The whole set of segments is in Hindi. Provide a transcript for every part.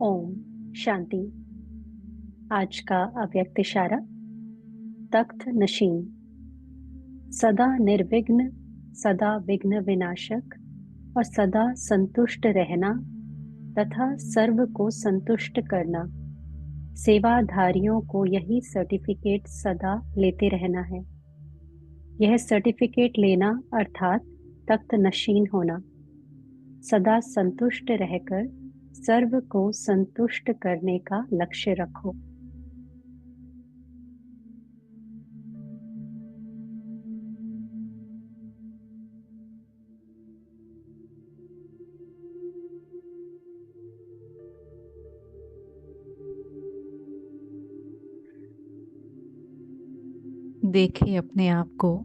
ओम शांति। आज का अव्यक्त इशारा तख्त नशीन। सदा निर्विघ्न, सदा विघ्न विनाशक और सदा संतुष्ट रहना तथा सर्व को संतुष्ट करना। सेवाधारियों को यही सर्टिफिकेट सदा लेते रहना है। यह सर्टिफिकेट लेना अर्थात तख्त नशीन होना। सदा संतुष्ट रहकर सर्व को संतुष्ट करने का लक्ष्य रखो। देखिए अपने आप को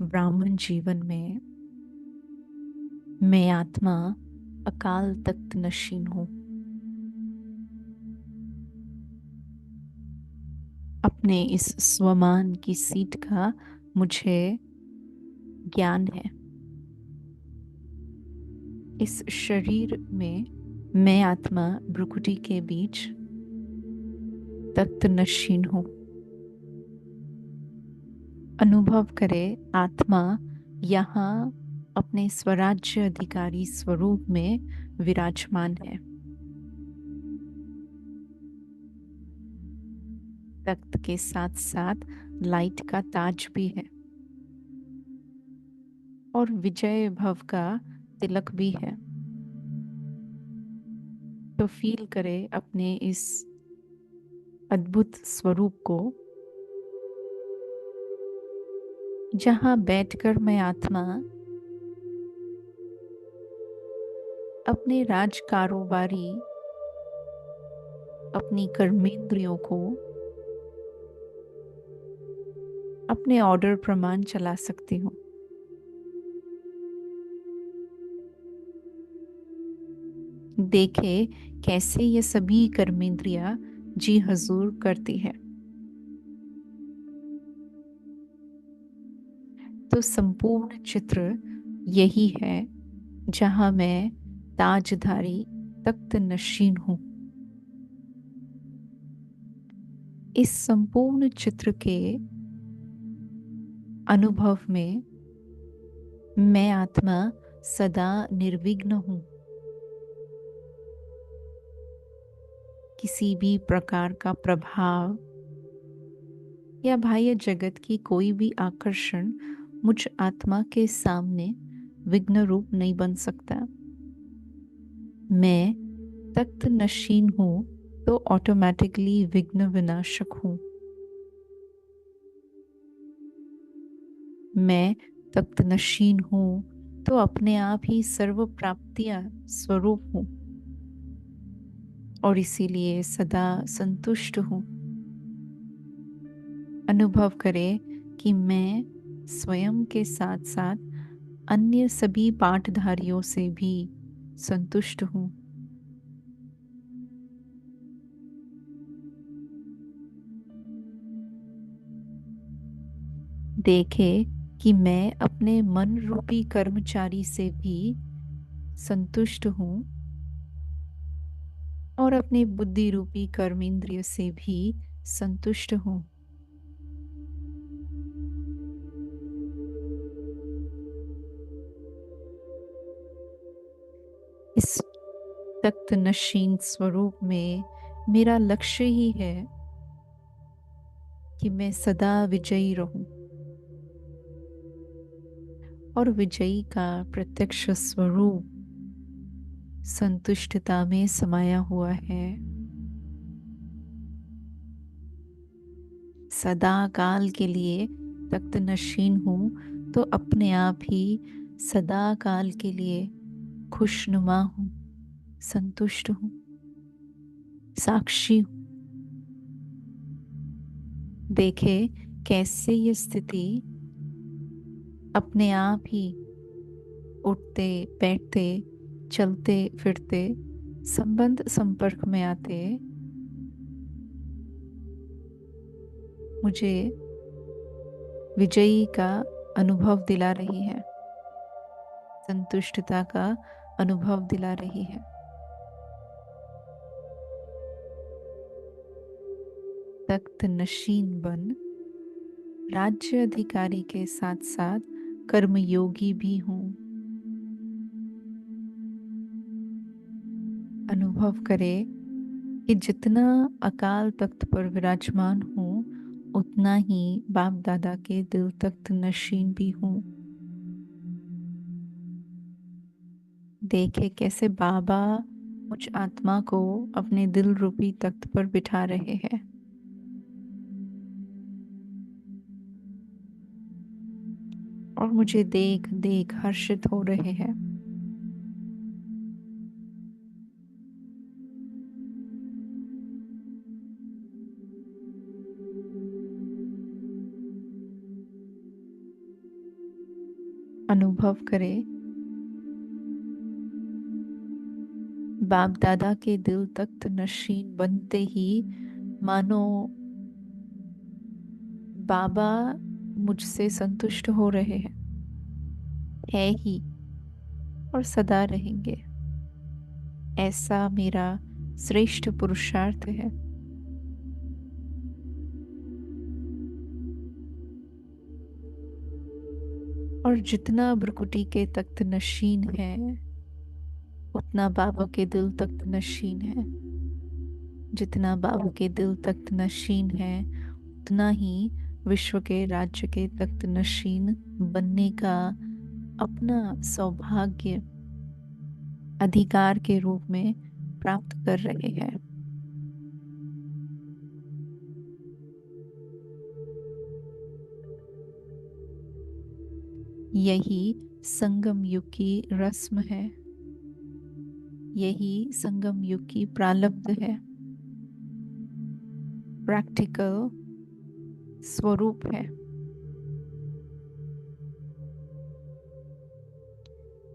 ब्राह्मण जीवन में मैं आत्मा अकाल तख्त नशीन हूँ। अपने इस स्वमान की सीट का मुझे ज्ञान है। इस शरीर में मैं आत्मा भ्रुकुटी के बीच तख्त नशीन हूँ। अनुभव करे आत्मा यहाँ अपने स्वराज्य अधिकारी स्वरूप में विराजमान है। तख्त के साथ साथ लाइट का ताज भी है और विजय भव का तिलक भी है। तो फील करे अपने इस अद्भुत स्वरूप को, जहां बैठकर मैं आत्मा अपने राज कारोबारी अपनी कर्मेंद्रियों को अपने ऑर्डर प्रमाण चला सकती हूँ। देखे कैसे ये सभी कर्मेंद्रियां जी हजूर करती है। तो संपूर्ण चित्र यही है जहां मैं ताजधारी तख्त नशीन हूं। इस संपूर्ण चित्र के अनुभव में मैं आत्मा सदा निर्विघ्न हूं। किसी भी प्रकार का प्रभाव या बाह्य जगत की कोई भी आकर्षण मुझ आत्मा के सामने विघ्न रूप नहीं बन सकता। मैं तख्त नशीन हूं तो ऑटोमेटिकली विघ्न विनाशक हूं। मैं तख्त नशीन हूं तो अपने आप ही सर्व प्राप्तियां स्वरूप हूं और इसीलिए सदा संतुष्ट हूं। अनुभव करे कि मैं स्वयं के साथ साथ अन्य सभी पाठधारियों से भी संतुष्ट हूं। देखे कि मैं अपने मन रूपी कर्मचारी से भी संतुष्ट हूं और अपने बुद्धि रूपी कर्मेंद्रिय से भी संतुष्ट हूं। इस तख्त नशीन स्वरूप में मेरा लक्ष्य ही है कि मैं सदा विजयी रहूं और विजयी का प्रत्यक्ष स्वरूप संतुष्टता में समाया हुआ है। सदा काल के लिए तख्त नशीन हूं तो अपने आप ही सदा काल के लिए खुशनुमा हूं, संतुष्ट हूं, साक्षी हूं। देखे कैसे ये स्थिति अपने आप ही उठते बैठते चलते फिरते संबंध संपर्क में आते मुझे विजयी का अनुभव दिला रही है, संतुष्टता का अनुभव दिला रही है। तख्त नशीन बन राज्य अधिकारी के साथ साथ कर्मयोगी भी हूँ। अनुभव करे कि जितना अकाल तख्त पर विराजमान हूँ उतना ही बाप दादा के दिल तख्त नशीन भी हूँ। देखे कैसे बाबा मुझ आत्मा को अपने दिल रूपी तख्त पर बिठा रहे हैं। और मुझे देख देख हर्षित हो रहे हैं। अनुभव करे बाप दादा के दिल तख्त नशीन बनते ही मानो बाबा मुझसे संतुष्ट हो रहे हैं, है ही और सदा रहेंगे। ऐसा मेरा श्रेष्ठ पुरुषार्थ है। और जितना भ्रुकुटी के तख्त नशीन है उतना बाबा के दिल तख्त नशीन है। जितना बाबा के दिल तख्त नशीन है उतना ही विश्व के राज्य के तख्त नशीन बनने का अपना सौभाग्य अधिकार के रूप में प्राप्त कर रहे हैं। यही संगम युग की रस्म है। यही संगम युग की प्रारब्ध है। प्रैक्टिकल स्वरूप है।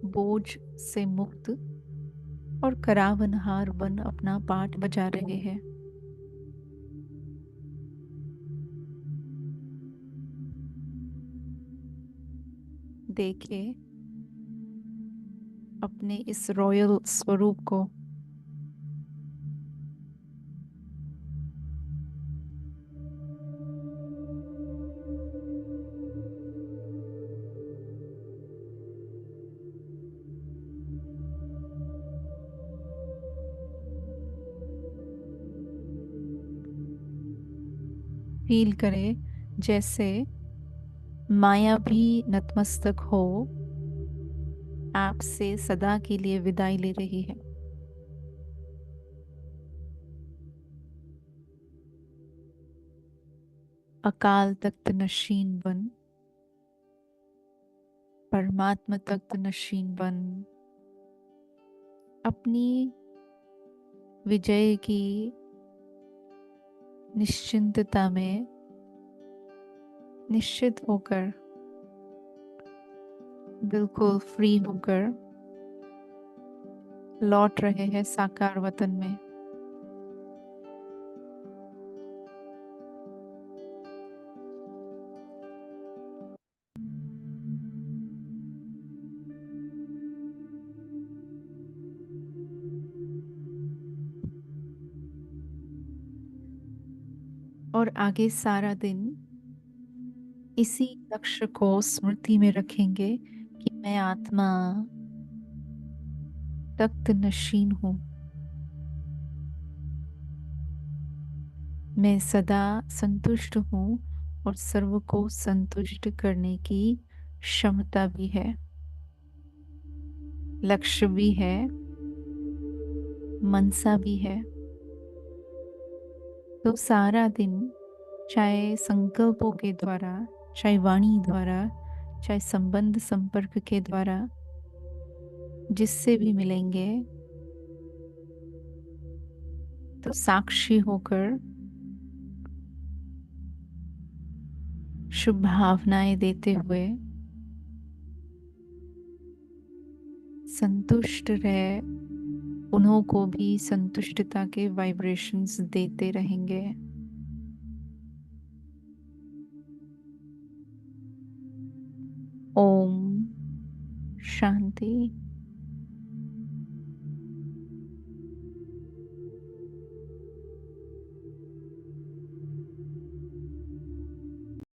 बोझ से मुक्त और करावनहार बन अपना पाठ बजा रहे हैं। देखे अपने इस रॉयल स्वरूप को। फील करे जैसे माया भी नतमस्तक हो आपसे सदा के लिए विदाई ले रही है। अकाल तख्त नशीन बन परमात्मा तख्त नशीन बन अपनी विजय की निश्चिंतता में निश्चित होकर बिल्कुल फ्री होकर लौट रहे हैं साकार वतन में। और आगे सारा दिन इसी लक्ष्य को स्मृति में रखेंगे कि मैं आत्मा तख्त नशीन हूं। मैं सदा संतुष्ट हूं और सर्व को संतुष्ट करने की क्षमता भी है, लक्ष्य भी है, मनसा भी है। तो सारा दिन चाहे संकल्पों के द्वारा, चाहे वाणी द्वारा, चाहे संबंध संपर्क के द्वारा जिससे भी मिलेंगे तो साक्षी होकर शुभ भावनाएं देते हुए संतुष्ट रहे, उन्हों को भी संतुष्टता के वाइब्रेशंस देते रहेंगे। ओम शांति।